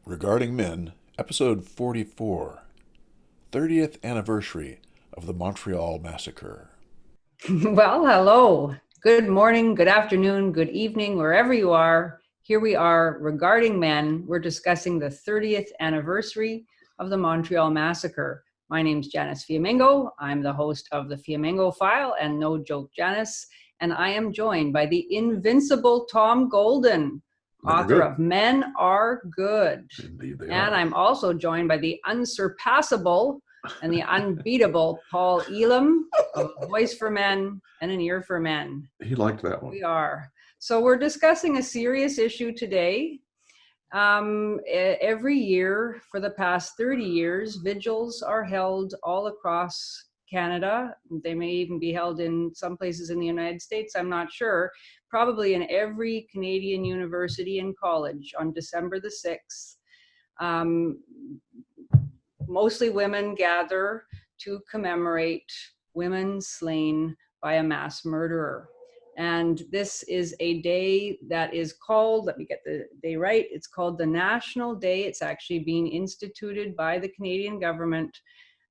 Regarding Men, Episode 44, 30th Anniversary of the Montreal Massacre. Well, hello. Good morning, good afternoon, good evening, wherever you are. Here we are regarding men. We're discussing the 30th anniversary of the Montreal Massacre. My name's Janice Fiamengo. I'm the host of the Fiamengo File and No Joke Janice, and I am joined by the invincible Tom Golden, author of Men Are Good. Indeed they And are. I'm also joined by the unsurpassable and the unbeatable Paul Elam, of A Voice for Men and an Ear for Men. He liked that one. We are. So we're discussing a serious issue today. Every year for the past 30 years, vigils are held all across Canada. They may even be held in some places in the United States, I'm not sure. Probably in every Canadian university and college on December the 6th. Mostly women gather to commemorate women slain by a mass murderer. And this is a day that is called, let me get the day right, it's called the National Day. It's actually being instituted by the Canadian government,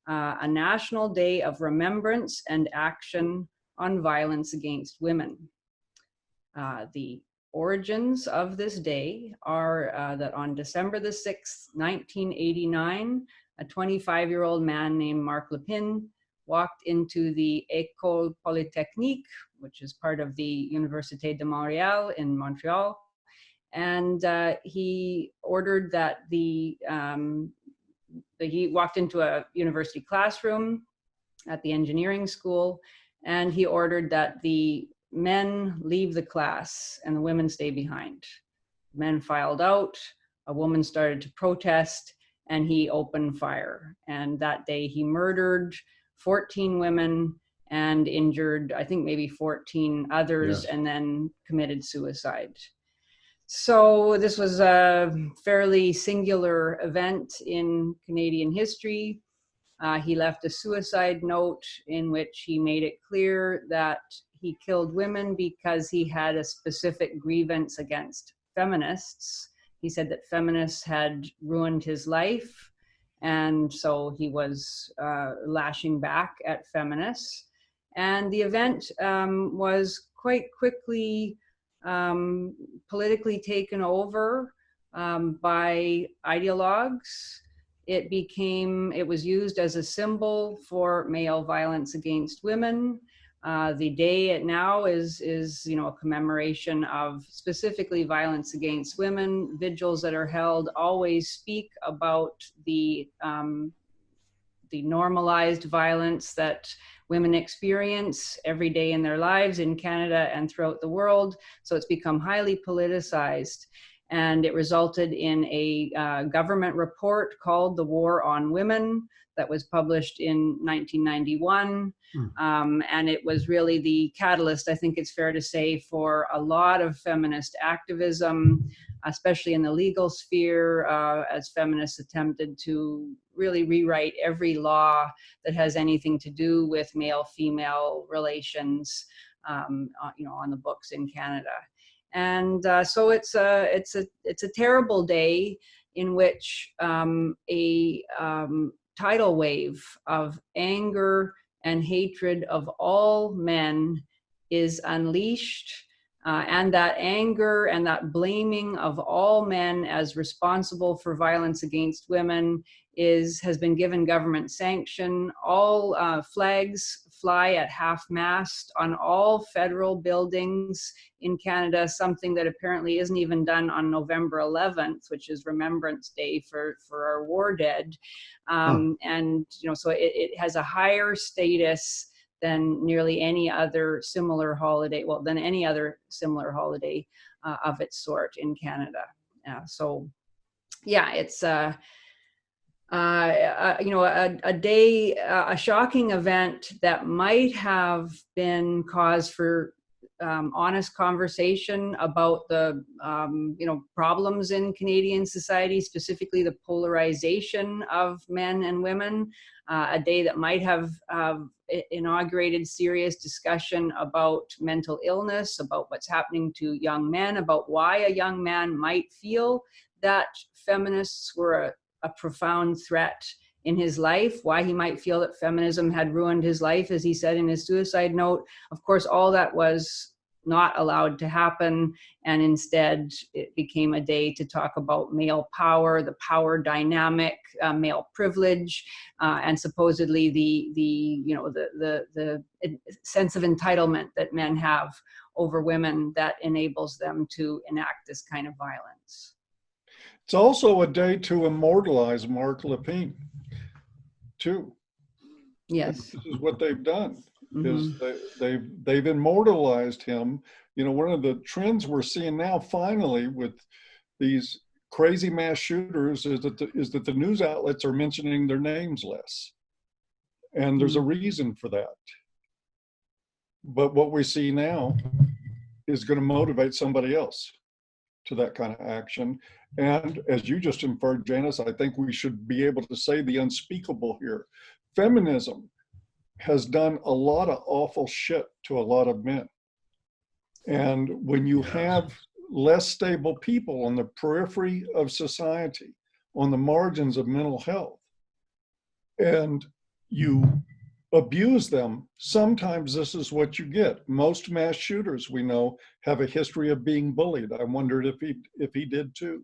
a National Day of Remembrance and Action on Violence Against Women. The origins of this day are that on December the 6th, 1989, a 25-year-old man named Marc Lapine walked into the École Polytechnique, which is part of the Université de Montréal in Montreal, and he ordered that he walked into a university classroom at the engineering school, and he ordered that the men leave the class and the women stay behind. Men filed out, a woman started to protest, and he opened fire. And that day he murdered 14 women and injured, I think maybe 14 others, Yes. and then committed suicide. So this was a fairly singular event in Canadian history. He left a suicide note in which he made it clear that he killed women because he had a specific grievance against feminists. He said that feminists had ruined his life, and so he was lashing back at feminists. And the event was quite quickly politically taken over by ideologues. It was used as a symbol for male violence against women. The day now is a commemoration of specifically violence against women. Vigils that are held always speak about the normalized violence that women experience every day in their lives in Canada and throughout the world. So it's become highly politicized. And it resulted in a government report called The War on Women that was published in 1991. And it was really the catalyst, I think it's fair to say, for a lot of feminist activism, especially in the legal sphere, as feminists attempted to really rewrite every law that has anything to do with male-female relations, on the books in Canada. And so it's a terrible day in which a tidal wave of anger and hatred of all men is unleashed, and that anger and that blaming of all men as responsible for violence against women has been given government sanction. All flags fly at half-mast on all federal buildings in Canada, something that apparently isn't even done on November 11th, which is Remembrance Day for our war dead. And so it has a higher status than nearly any other similar holiday, than any other similar holiday of its sort in Canada. So yeah, it's a day, a shocking event that might have been cause for honest conversation about the problems in Canadian society, specifically the polarization of men and women. A day that might have inaugurated serious discussion about mental illness, about what's happening to young men, about why a young man might feel that feminists were a profound threat in his life, why he might feel that feminism had ruined his life, as he said in his suicide note. Of course, all that was not allowed to happen, and instead it became a day to talk about male power, the power dynamic, male privilege, and supposedly the sense of entitlement that men have over women that enables them to enact this kind of violence. It's also a day to immortalize Mark Lapine, too. Yes. This is what they've done. Mm-hmm. Is they've immortalized him. You know, one of the trends we're seeing now, finally, with these crazy mass shooters, is that the news outlets are mentioning their names less, and there's a reason for that. But what we see now is going to motivate somebody else to that kind of action. And as you just inferred, Janice, I think we should be able to say the unspeakable here. Feminism has done a lot of awful shit to a lot of men. And when you have less stable people on the periphery of society, on the margins of mental health, and you abuse them, sometimes this is what you get. Most mass shooters, we know, have a history of being bullied. I wondered if he did too.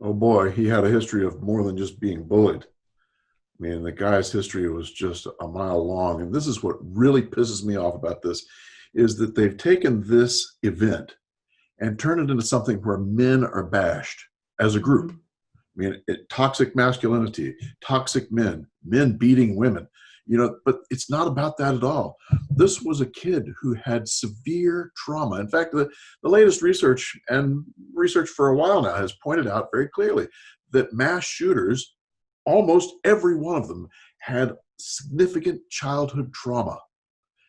Oh boy, he had a history of more than just being bullied. I mean, the guy's history was just a mile long. And this is what really pisses me off about this, is that they've taken this event and turned it into something where men are bashed as a group. I mean, toxic masculinity, toxic men, men beating women, you know, but it's not about that at all. This was a kid who had severe trauma. In fact, the latest research, and research for a while now, has pointed out very clearly that mass shooters, almost every one of them, had significant childhood trauma.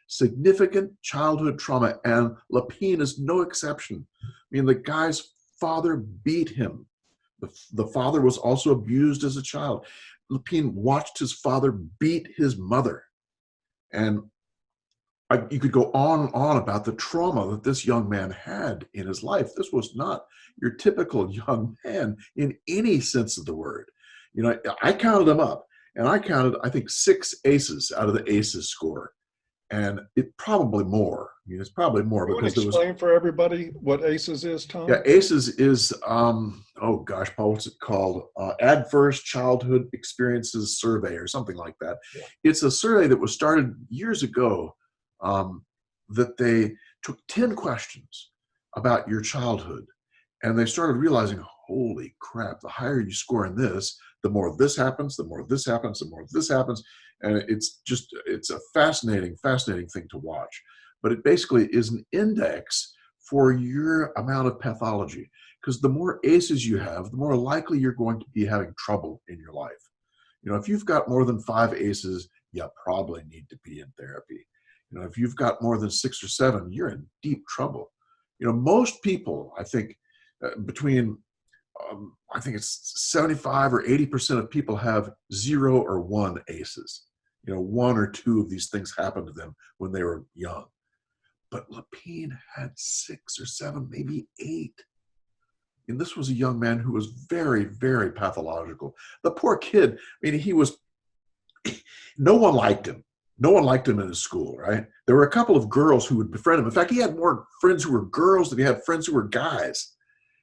Significant childhood trauma, and Lapine is no exception. I mean, the guy's father beat him. The father was also abused as a child. Lapine watched his father beat his mother. And you could go on and on about the trauma that this young man had in his life. This was not your typical young man in any sense of the word. You know, I counted them up, and I counted, I think, 6 aces out of the aces score. And it probably more. I mean, it's probably more, because there was. Explain for everybody what ACEs is, Tom. Yeah, ACEs is oh gosh, Paul, what's it called? Adverse Childhood Experiences Survey or something like that. Yeah. It's a survey that was started years ago, that they took 10 questions about your childhood, and they started realizing, holy crap, the higher you score in this, the more this happens, the more this happens, the more this happens. And it's a fascinating thing to watch. But it basically is an index for your amount of pathology. Because the more ACEs you have, the more likely you're going to be having trouble in your life. You know, if you've got more than 5 ACEs, you probably need to be in therapy. You know, if you've got more than 6 or 7, you're in deep trouble. You know, most people, I think, I think it's 75 or 80% of people have 0 or 1 ACEs. You know, 1 or 2 of these things happened to them when they were young. But Lapine had 6 or 7, maybe 8. And this was a young man who was very, very pathological. The poor kid, I mean, no one liked him. No one liked him in his school, right? There were a couple of girls who would befriend him. In fact, he had more friends who were girls than he had friends who were guys,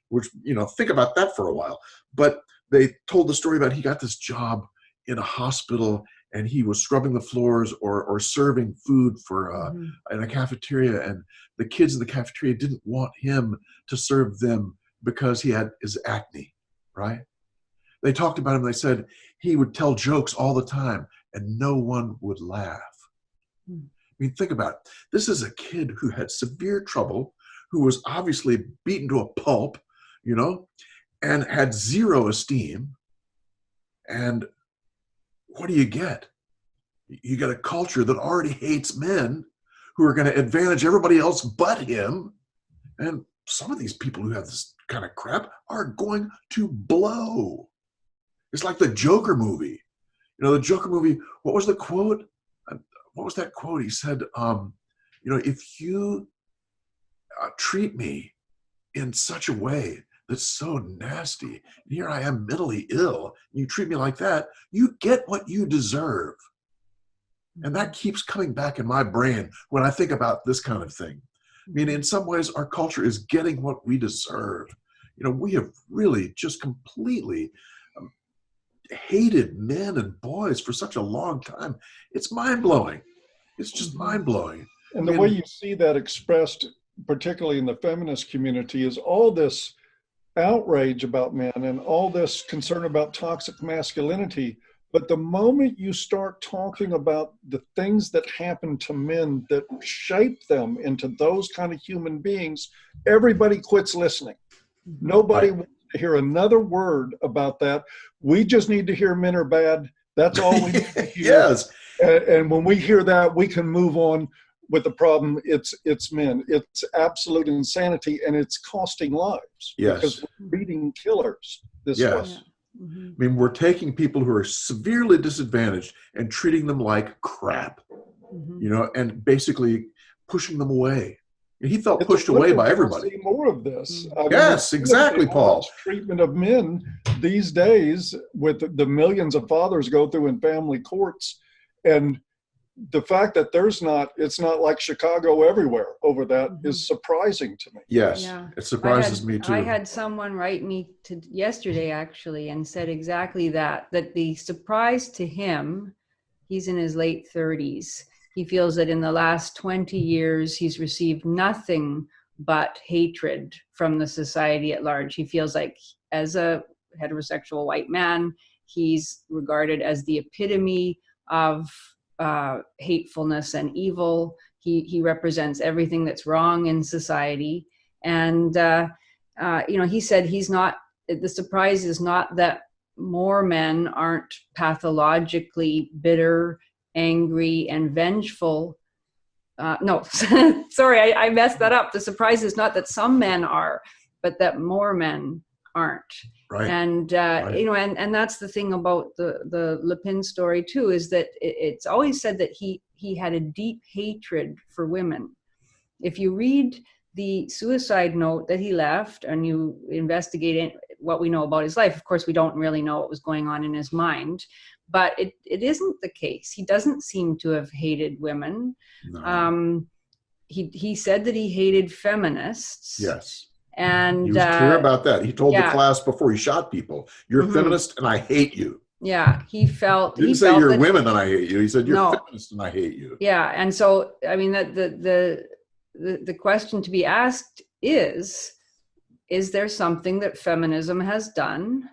which, you know, think about that for a while. But they told the story about he got this job in a hospital, and he was scrubbing the floors or serving food for in a cafeteria, and the kids in the cafeteria didn't want him to serve them because he had his acne, right? They talked about him. They said he would tell jokes all the time, and no one would laugh. I mean, think about it. This is a kid who had severe trouble, who was obviously beaten to a pulp, you know, and had 0 esteem. And what do you get? You get a culture that already hates men, who are going to advantage everybody else but him. And some of these people who have this kind of crap are going to blow. It's like the Joker movie. You know, the Joker movie, what was the quote? What was that quote? He said, you know, if you treat me in such a way that's so nasty. And here I am mentally ill. You treat me like that. You get what you deserve. And that keeps coming back in my brain when I think about this kind of thing. I mean, in some ways, our culture is getting what we deserve. You know, we have really just completely hated men and boys for such a long time. It's mind-blowing. It's just mind-blowing. And the way you see that expressed, particularly in the feminist community, is all this outrage about men and all this concern about toxic masculinity. But the moment you start talking about the things that happen to men that shape them into those kind of human beings, everybody quits listening. Nobody wants to hear another word about that. We just need to hear men are bad. That's all we need to hear. Yes. And when we hear that, we can move on with the problem. It's men. It's absolute insanity, and it's costing lives. Yes. Because we're breeding killers this Yes. way. Mm-hmm. I mean, we're taking people who are severely disadvantaged and treating them like crap, you know, and basically pushing them away. And he felt pushed away by everybody. See more of this. I mean, Yes, exactly, Paul. Treatment of men these days, with the millions of fathers go through in family courts, and the fact that it's not like Chicago everywhere over that is surprising to me. Yes, it surprises me too. I had someone write me yesterday actually and said exactly that the surprise to him, he's in his late 30s. He feels that in the last 20 years, he's received nothing but hatred from the society at large. He feels like as a heterosexual white man, he's regarded as the epitome of hatefulness and evil. He represents everything that's wrong in society. And, you know, he said the surprise is not that more men aren't pathologically bitter, angry, and vengeful. No, sorry, I messed that up. The surprise is not that some men are, but that more men aren't. Right. And, you know, and that's the thing about the Lapine story too, is that it's always said that he had a deep hatred for women. If you read the suicide note that he left and you investigate what we know about his life, of course, we don't really know what was going on in his mind, but it isn't the case. He doesn't seem to have hated women. No. He said that he hated feminists. Yes. And he was clear about that. He told the class before he shot people, "You're a feminist and I hate you." Yeah, he didn't say you're women and I hate you. He said you're feminist and I hate you. Yeah, and so I mean that the question to be asked is there something that feminism has done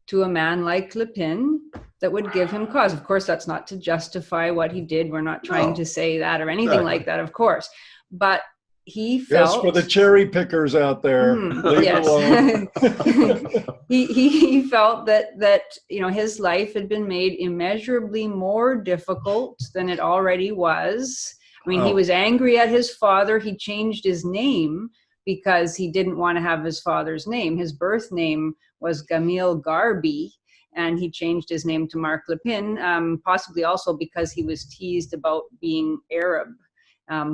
to a man like Lapine that would give him cause? Of course, that's not to justify what he did. We're not trying to say that or anything like that, of course. But he felt... Yes, for the cherry pickers out there, leave it alone. he felt that you know, his life had been made immeasurably more difficult than it already was. I mean, he was angry at his father. He changed his name because he didn't want to have his father's name. His birth name was Gamil Garbi, and he changed his name to Mark Lapine, possibly also because he was teased about being Arab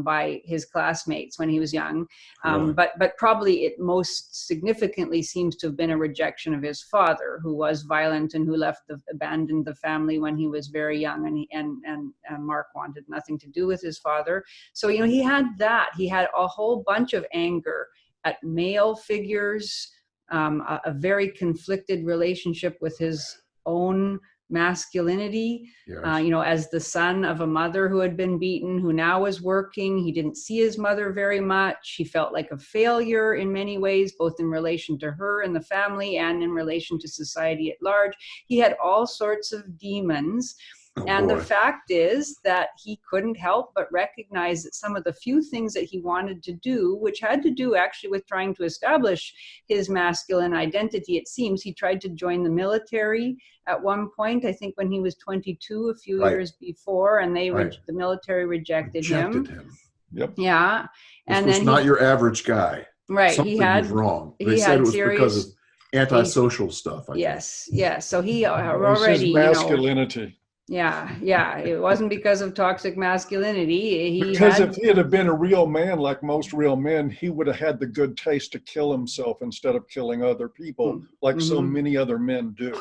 by his classmates when he was young. But probably it most significantly seems to have been a rejection of his father, who was violent and who abandoned the family when he was very young, and Mark wanted nothing to do with his father. So, you know, he had that. He had a whole bunch of anger at male figures, a very conflicted relationship with his own masculinity, you know, as the son of a mother who had been beaten, who now was working. He didn't see his mother very much. He felt like a failure in many ways, both in relation to her and the family and in relation to society at large. He had all sorts of demons. The fact is that he couldn't help but recognize that some of the few things that he wanted to do, which had to do actually with trying to establish his masculine identity, it seems. He tried to join the military at one point, I think when he was 22, a few years before, and the military rejected him. Yep. Yeah. And then not your average guy. Right. Something was wrong. They said it was because of antisocial stuff. Yes. So he it already, was his masculinity. Yeah. It wasn't because of toxic masculinity. He Because had, if he had been a real man, like most real men, he would have had the good taste to kill himself instead of killing other people, like so many other men do.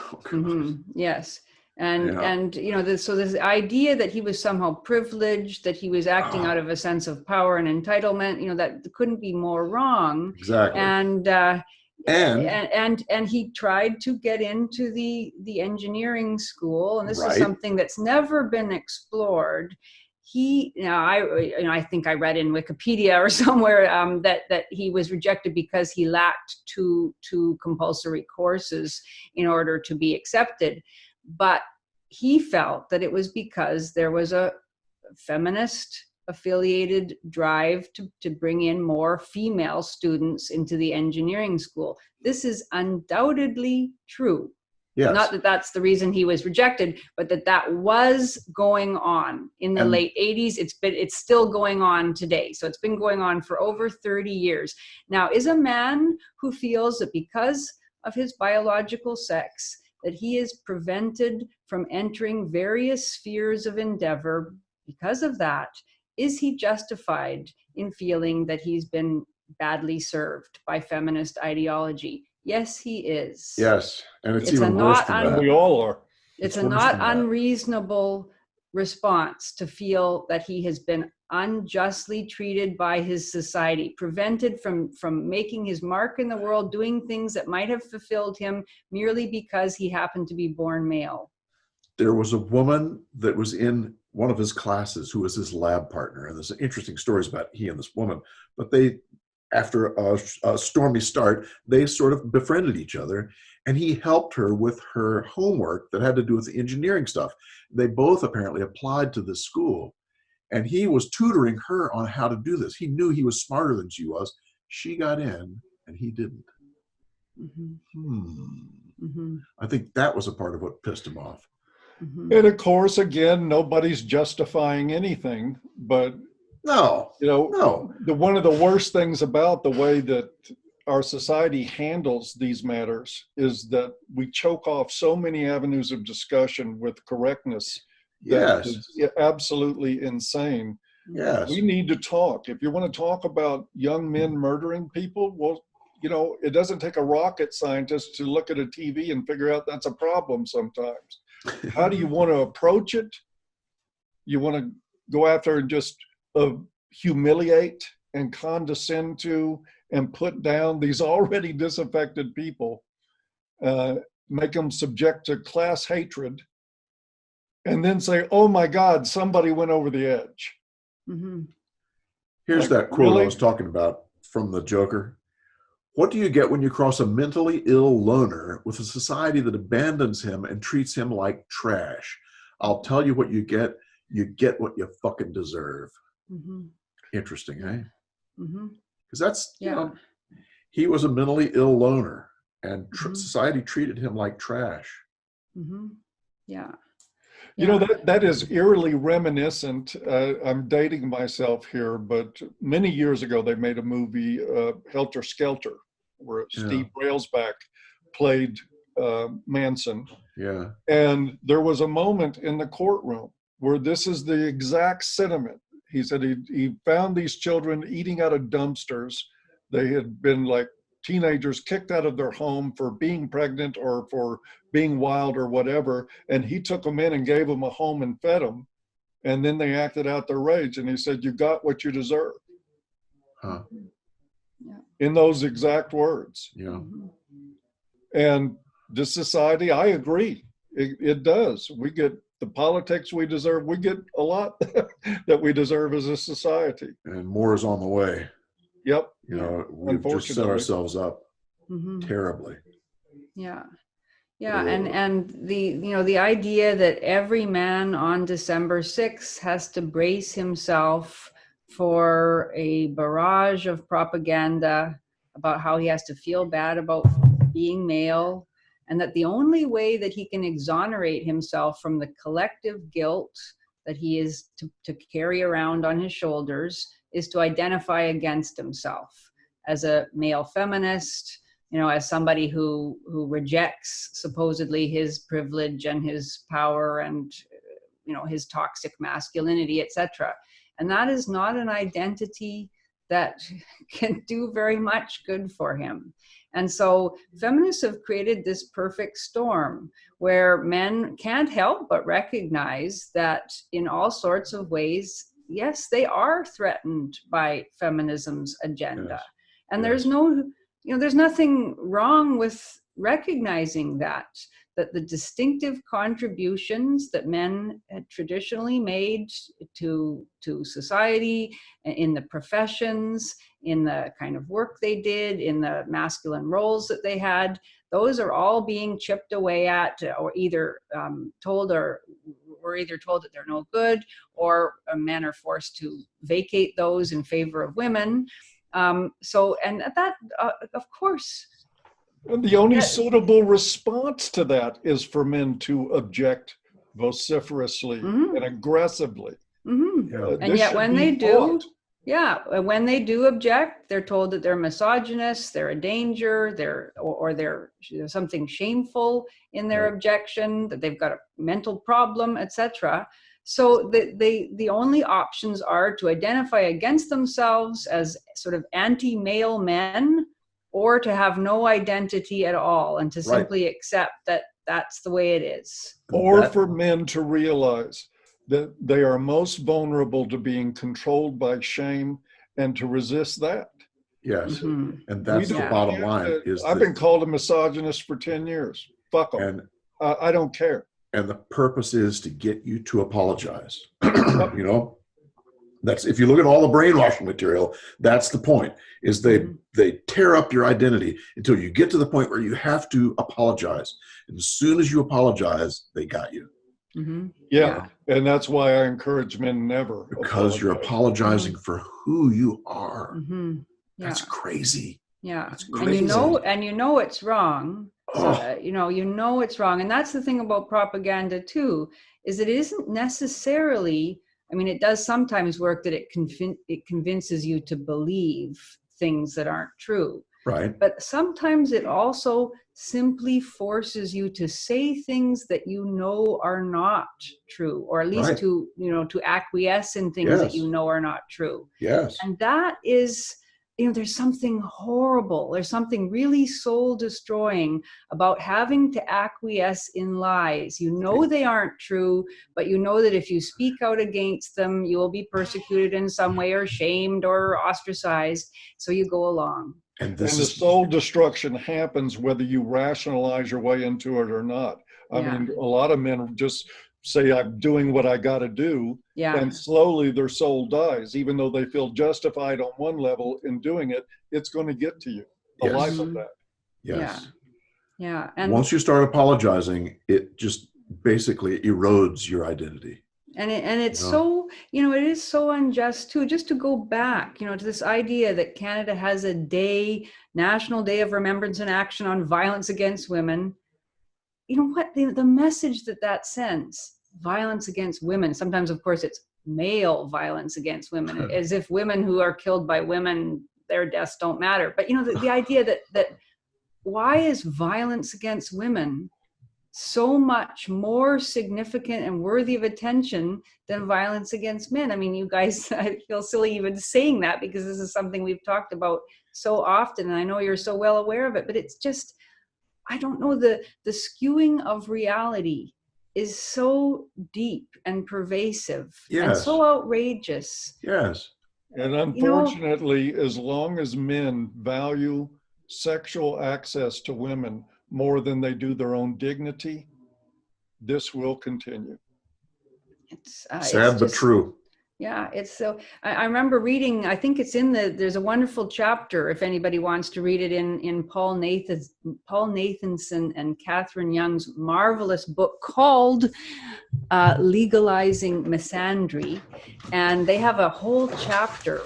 yes. And Yeah. so this idea that he was somehow privileged, that he was acting out of a sense of power and entitlement, that couldn't be more wrong. Exactly. And he tried to get into the engineering school, and this is Right. something that's never been explored. I think I read in Wikipedia or somewhere that he was rejected because he lacked two compulsory courses in order to be accepted. But he felt that it was because there was a feminist affiliated drive to bring in more female students into the engineering school. This is undoubtedly true. Yes. Not that that's the reason he was rejected, but that was going on in the late 80s. It's still going on today. So it's been going on for over 30 years. Now, is a man who feels that because of his biological sex, that he is prevented from entering various spheres of endeavor because of that, is he justified in feeling that he's been badly served by feminist ideology? Yes, he is. Yes, and it's even worse than that. We all are. It's a not unreasonable response to feel that he has been unjustly treated by his society, prevented from making his mark in the world, doing things that might have fulfilled him merely because he happened to be born male. There was a woman that was in one of his classes who was his lab partner, and there's interesting stories about he and this woman, but they, after a stormy start, they sort of befriended each other, and he helped her with her homework that had to do with the engineering stuff. They both apparently applied to this school, and he was tutoring her on how to do this. He knew he was smarter than she was. She got in, and he didn't. I think that was a part of what pissed him off. And of course, again, nobody's justifying anything, but one of the worst things about the way that our society handles these matters is that we choke off so many avenues of discussion with correctness. That is absolutely insane. Yes. We need to talk. If you want to talk about young men murdering people, well, it doesn't take a rocket scientist to look at a TV and figure out that's a problem sometimes. How do you want to approach it? You want to go after and just humiliate and condescend to and put down these already disaffected people, make them subject to class hatred, and then say, oh my God, somebody went over the edge. Here's that quote I was talking about from the Joker. What do you get when you cross a mentally ill loner with a society that abandons him and treats him like trash? I'll tell you what you get. You get what you fucking deserve. Interesting, eh? Because that's, he was a mentally ill loner, and society treated him like trash. That is eerily reminiscent. I'm dating myself here, but many years ago they made a movie, Helter Skelter, where Steve Railsback played Manson. Yeah. And there was a moment in the courtroom where this is the exact sentiment. He said he found these children eating out of dumpsters. They had been like teenagers kicked out of their home for being pregnant or for being wild or whatever. And he took them in and gave them a home and fed them. And then they acted out their rage. And he said, you got what you deserve. In those exact words. And this society, I agree. It does. We get the politics we deserve. We get a lot that we deserve as a society. And more is on the way. Yep. We've just set ourselves up terribly. And the idea that every man on December 6th has to brace himself for a barrage of propaganda about how he has to feel bad about being male, and that the only way that he can exonerate himself from the collective guilt that he is to carry around on his shoulders is to identify against himself as a male feminist, as somebody who rejects supposedly his privilege and his power and his toxic masculinity, etc. And that is not an identity that can do very much good for him. And so feminists have created this perfect storm where men can't help but recognize that in all sorts of ways, yes, they are threatened by feminism's agenda. Yes. And Yes. there's nothing wrong with recognizing that the distinctive contributions that men had traditionally made to society, in the professions, in the kind of work they did, in the masculine roles that they had, those are all being chipped away at, or either told that they're no good, or men are forced to vacate those in favor of women. And that, of course, And the only suitable response to that is for men to object vociferously and aggressively. And yet when they do, when they do object, they're told that they're misogynists, they're a danger, they're there's something shameful in their objection, that they've got a mental problem, etc. So the only options are to identify against themselves as sort of anti-male men, or to have no identity at all and to simply accept that that's the way it is. Or for men to realize that they are most vulnerable to being controlled by shame and to resist that. Yes. And that's the bottom line. I've been called a misogynist for 10 years. Fuck them. I don't care. And the purpose is to get you to apologize. That's, if you look at all the brainwashing material, that's the point, is they tear up your identity until you get to the point where you have to apologize. And as soon as you apologize, they got you. Yeah. And that's why I encourage men never. Because you're apologizing for who you are. That's crazy. Yeah. That's crazy. And you know it's wrong. So, it's wrong. And that's the thing about propaganda too, is it isn't necessarily, I mean, it does sometimes work that it convinces you to believe things that aren't true. Right. But sometimes it also simply forces you to say things that you know are not true, or at least to acquiesce in things that you know are not true. Yes. And that is, there's something horrible. There's something really soul destroying about having to acquiesce in lies. You know they aren't true, but you know that if you speak out against them, you will be persecuted in some way, or shamed, or ostracized. So you go along. And the soul destruction happens whether you rationalize your way into it or not. I mean, a lot of men just say, I'm doing what I got to do. And slowly their soul dies, even though they feel justified on one level in doing it. It's going to get to you. The life of that. Yes. Yeah. And once you start apologizing, it just basically erodes your identity. And it's so, it is so unjust too, just to go back, to this idea that Canada has a National Day of Remembrance and Action on Violence Against Women. You know what, the message that sends, violence against women, sometimes of course it's male violence against women, as if women who are killed by women, their deaths don't matter. But the idea that why is violence against women so much more significant and worthy of attention than violence against men? I mean, you guys, I feel silly even saying that, because this is something we've talked about so often, and I know you're so well aware of it, but it's just, I don't know, the skewing of reality is so deep and pervasive and so outrageous. Yes. And unfortunately, as long as men value sexual access to women more than they do their own dignity, this will continue. It's sad, but true. Yeah, it's so. I remember reading, I think it's there's a wonderful chapter, if anybody wants to read it, in Paul Nathanson and Catherine Young's marvelous book called Legalizing Misandry. And they have a whole chapter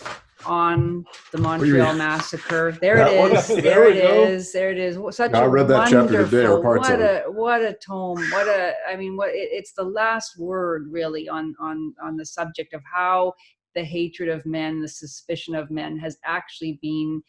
on the Montreal Massacre. There it is. There it is. Such I read that chapter today, or parts of it. What a tome. It's the last word really on the subject of how the hatred of men, the suspicion of men has actually been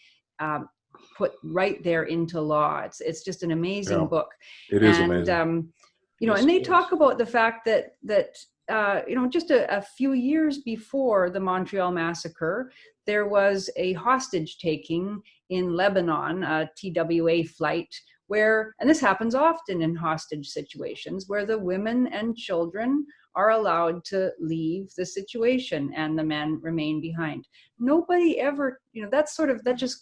put right there into law. It's just an amazing book. It is amazing. And they talk about the fact that just a few years before the Montreal Massacre, there was a hostage taking in Lebanon, a TWA flight, where, and this happens often in hostage situations, where the women and children are allowed to leave the situation and the men remain behind. Nobody ever, that just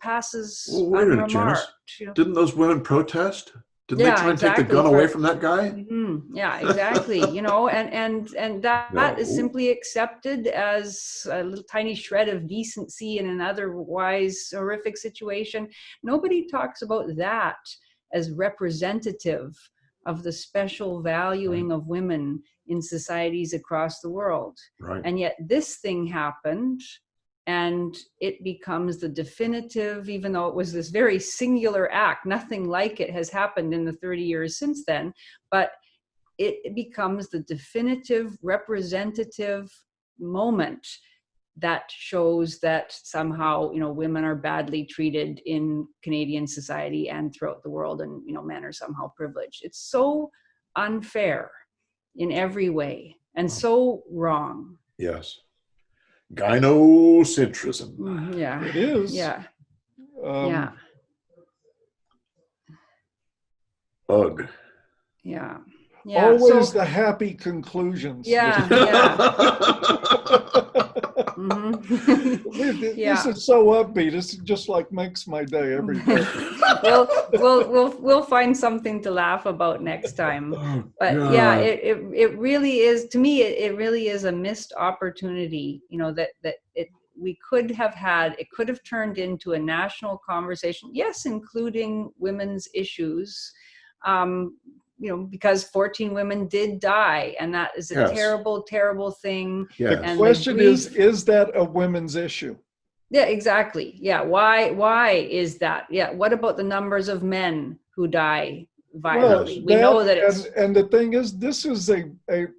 passes Well, wait a minute, Janice. unremarked. Didn't those women protest? Didn't they try and take exactly, the gun away from that guy? Yeah, exactly. And that is No. simply accepted as a little tiny shred of decency in an otherwise horrific situation. Nobody talks about that as representative of the special valuing of women in societies across the world. Right. And yet this thing happened, and it becomes the definitive, even though it was this very singular act, nothing like it has happened in the 30 years since then, but it becomes the definitive representative moment that shows that somehow, women are badly treated in Canadian society and throughout the world, and, men are somehow privileged. It's so unfair in every way and so wrong. Yes. Gynocentrism. Yeah. It is. Yeah. Yeah. Ugh. Yeah. Always the happy conclusions. Yeah. This is so upbeat. This just like makes my day every day. We'll find something to laugh about next time. But it really is, to me, it really is a missed opportunity. We could have had. It could have turned into a national conversation. Yes, including women's issues. Because 14 women did die, and that is a terrible, terrible thing. Yes. The question is that a women's issue? Yeah, exactly. Yeah. Why is that? Yeah. What about the numbers of men who die violently? We know that it's... And the thing is, this is a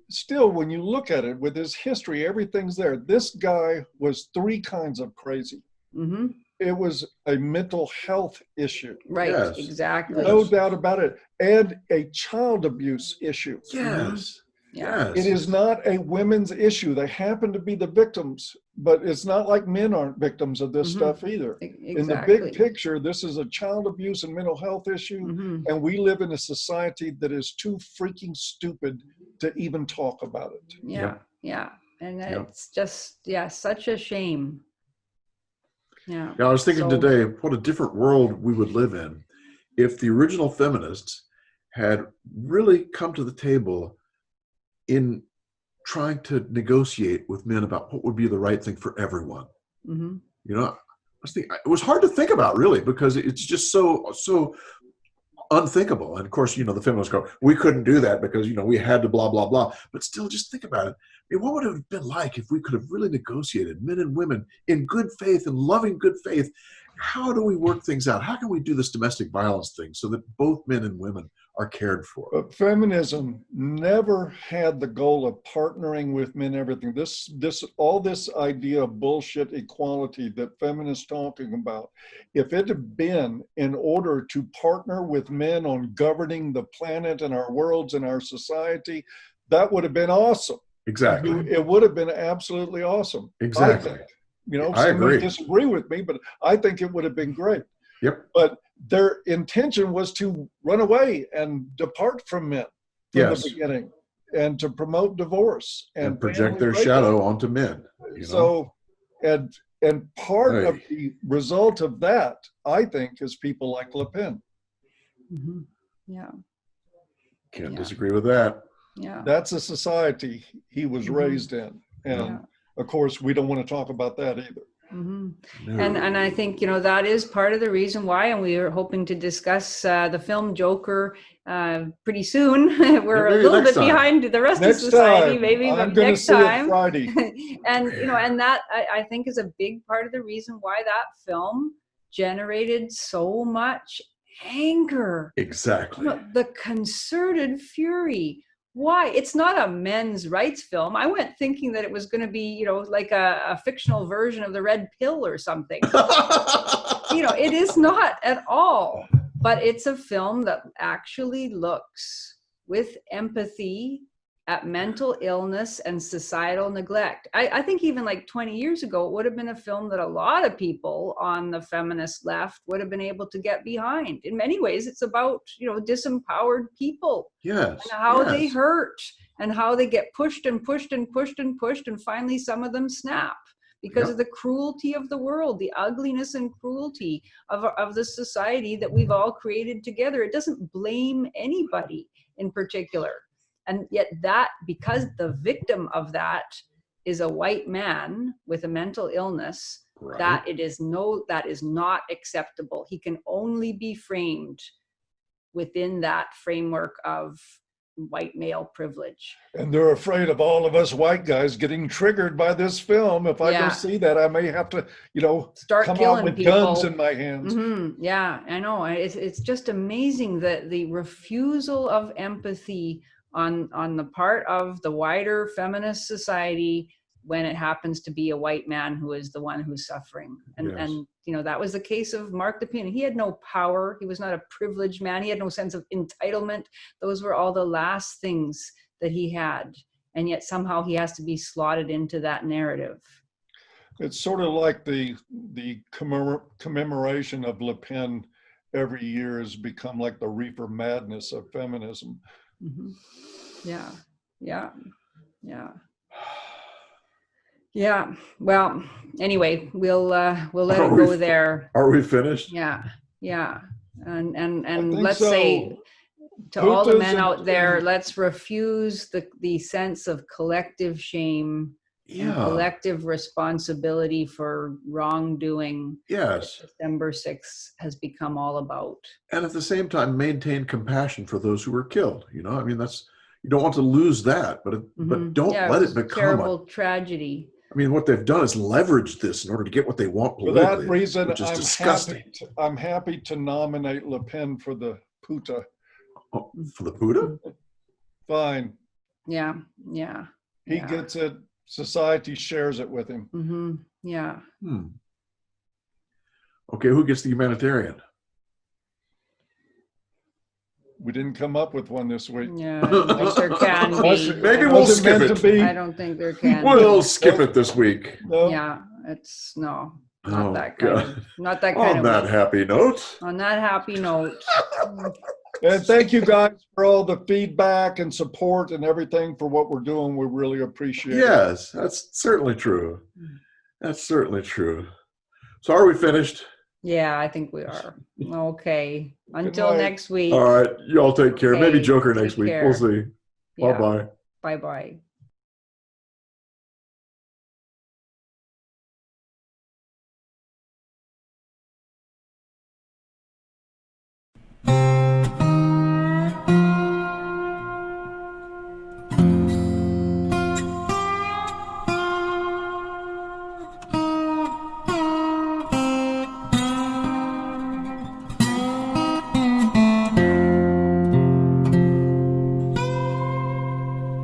still, when you look at it with his history, everything's there. This guy was three kinds of crazy. Mm-hmm. It was a mental health issue. Right, yes. Exactly. No doubt about it. And a child abuse issue. Yes. Yeah. Yes. It is not a women's issue. They happen to be the victims, but it's not like men aren't victims of this stuff either. Exactly. In the big picture, this is a child abuse and mental health issue, and we live in a society that is too freaking stupid to even talk about it. Yeah. And it's just, such a shame. Yeah. I was thinking today, what a different world we would live in if the original feminists had really come to the table in trying to negotiate with men about what would be the right thing for everyone. Mm-hmm. I was thinking, it was hard to think about, really, because it's just so unthinkable. And of course, the feminists go, we couldn't do that because, we had to blah, blah, blah. But still, just think about it. What would it have been like if we could have really negotiated, men and women, in good faith and loving good faith? How do we work things out? How can we do this domestic violence thing so that both men and women are cared for? But feminism never had the goal of partnering with men, everything. All this idea of bullshit equality that feminists talking about, if it had been in order to partner with men on governing the planet and our worlds and our society, that would have been awesome. Exactly. It would have been absolutely awesome. Exactly. I agree. Disagree with me, but I think it would have been great. Yep. But their intention was to run away and depart from men from the beginning, and to promote divorce and project their shadow onto men. So, and part of the result of that, I think, is people like Lapine. Mm-hmm. Yeah. Can't disagree with that. Yeah. That's a society he was raised in. And of course, we don't want to talk about that either. Mm-hmm. No. And I think, that is part of the reason why, and we are hoping to discuss the film Joker pretty soon. We're a little bit behind the rest of society, maybe, but next time. Friday. And, and that I think is a big part of the reason why that film generated so much anger. Exactly. The concerted fury. Why? It's not a men's rights film. I went thinking that it was going to be, like a fictional version of The Red Pill or something. It is not at all. But it's a film that actually looks with empathy at mental illness and societal neglect. I think even like 20 years ago, it would have been a film that a lot of people on the feminist left would have been able to get behind. In many ways, it's about, disempowered people. Yes. And how they yes. hurt and how they get pushed and pushed and pushed and pushed. And finally, some of them snap because Yep. of the cruelty of the world, the ugliness and cruelty of the society that we've all created together. It doesn't blame anybody in particular. And yet because the victim of that is a white man with a mental illness, Right. that is not acceptable. He can only be framed within that framework of white male privilege. And they're afraid of all of us white guys getting triggered by this film. If I Yeah. go see that, I may have to, Start come out killing with people. guns in my hands. Mm-hmm. Yeah, I know. It's just amazing that the refusal of empathy on the part of the wider feminist society when it happens to be a white man who is the one who's suffering. And, Yes. and that was the case of Mark Lapine. He had no power. He was not a privileged man. He had no sense of entitlement. Those were all the last things that he had. And yet somehow he has to be slotted into that narrative. It's sort of like the commemoration of Lapine every year has become like the reefer madness of feminism. Mm-hmm. Yeah. Yeah. Well, anyway, we'll let it go there. Are we finished? Yeah. And think let's so. say to all the Putas men out there, and- let's refuse the sense of collective shame and collective responsibility for wrongdoing. Yes. December 6th has become all about. And at the same time, maintain compassion for those who were killed. I mean, you don't want to lose that, but don't let it become terrible tragedy. I mean, what they've done is leverage this in order to get what they want For politically. that reason, which is disgusting. I'm happy to nominate Lapine for the Puta. Oh, for the Buddha? Fine. Yeah. He gets it. Society shares it with him. Mm-hmm. Yeah. Okay, who gets the humanitarian? We didn't come up with one this week. Yeah, unless there can be. Maybe we'll Was it skip meant it. to be? I don't think there can. We'll skip it this week. No. Yeah, it's not Oh, that kind God. of, not that kind On of that week. happy note. On that happy note. And thank you guys for all the feedback and support and everything for what we're doing. We really appreciate it. Yes, that's certainly true. That's certainly true. So are we finished? Yeah, I think we are. Okay. Until night. next week. All right, y'all take care. Okay, Maybe Joker take next week. care. We'll see. Yeah. Bye-bye. Bye-bye.